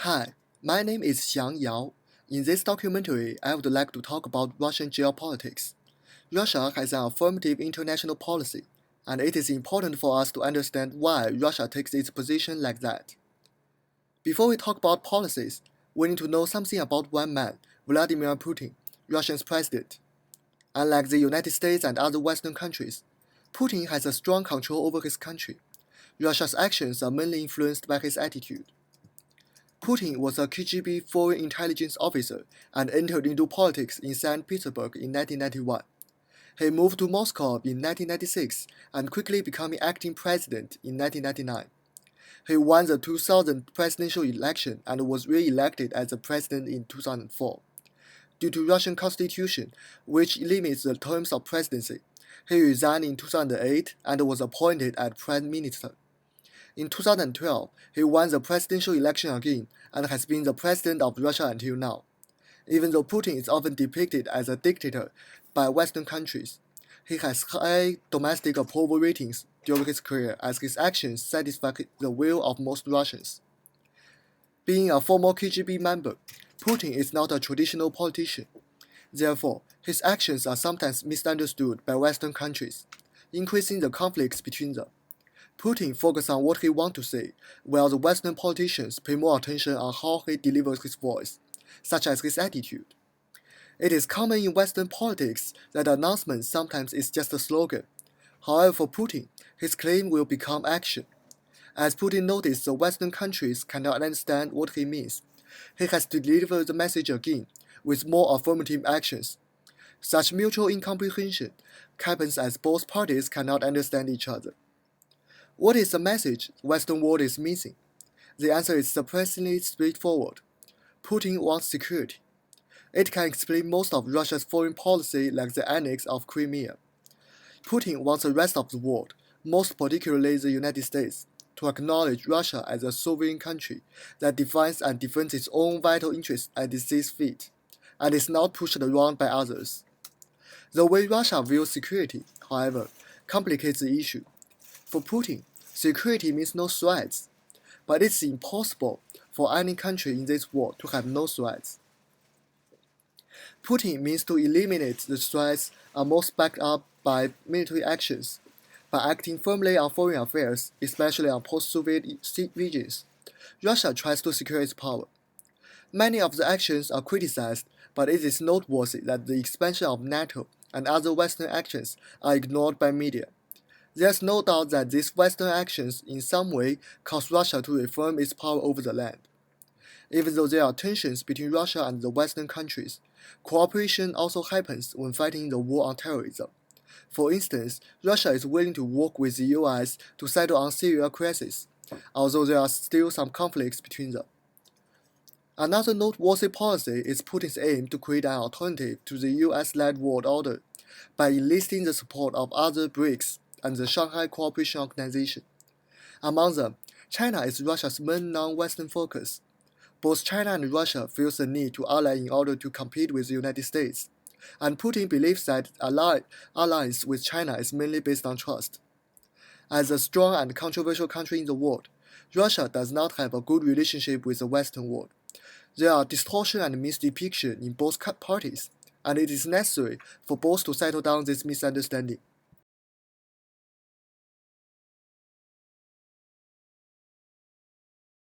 Hi, my name is Xiang Yao. In this documentary, I would like to talk about Russian geopolitics. Russia has an affirmative international policy, and it is important for us to understand why Russia takes its position like that. Before we talk about policies, we need to know something about one man, Vladimir Putin, Russia's president. Unlike the United States and other Western countries, Putin has a strong control over his country. Russia's actions are mainly influenced by his attitude. Putin was a KGB foreign intelligence officer and entered into politics in St. Petersburg in 1991. He moved to Moscow in 1996 and quickly became acting president in 1999. He won the 2000 presidential election and was re-elected as the president in 2004. Due to Russian constitution, which limits the terms of presidency, he resigned in 2008 and was appointed as prime minister. In 2012, he won the presidential election again and has been the president of Russia until now. Even though Putin is often depicted as a dictator by Western countries, he has high domestic approval ratings during his career as his actions satisfy the will of most Russians. Being a former KGB member, Putin is not a traditional politician. Therefore, his actions are sometimes misunderstood by Western countries, increasing the conflicts between them. Putin focuses on what he wants to say, while the Western politicians pay more attention on how he delivers his voice, such as his attitude. It is common in Western politics that announcement sometimes is just a slogan. However, for Putin, his claim will become action. As Putin noticed the Western countries cannot understand what he means, he has to deliver the message again, with more affirmative actions. Such mutual incomprehension happens as both parties cannot understand each other. What is the message the Western world is missing? The answer is surprisingly straightforward. Putin wants security. It can explain most of Russia's foreign policy like the annex of Crimea. Putin wants the rest of the world, most particularly the United States, to acknowledge Russia as a sovereign country that defines and defends its own vital interests at its feet, and is not pushed around by others. The way Russia views security, however, complicates the issue. For Putin, security means no threats, but it's impossible for any country in this world to have no threats. Putin means to eliminate the threats are most backed up by military actions. By acting firmly on foreign affairs, especially on post-Soviet regions, Russia tries to secure its power. Many of the actions are criticized, but it is noteworthy that the expansion of NATO and other Western actions are ignored by media. There's no doubt that these Western actions in some way cause Russia to reaffirm its power over the land. Even though there are tensions between Russia and the Western countries, cooperation also happens when fighting the war on terrorism. For instance, Russia is willing to work with the US to settle on Syria crisis, although there are still some conflicts between them. Another noteworthy policy is Putin's aim to create an alternative to the US-led world order by enlisting the support of other BRICS and the Shanghai Cooperation Organization. Among them, China is Russia's main non-Western focus. Both China and Russia feel the need to ally in order to compete with the United States, and Putin believes that alliance with China is mainly based on trust. As a strong and controversial country in the world, Russia does not have a good relationship with the Western world. There are distortion and misdepiction in both parties, and it is necessary for both to settle down this misunderstanding.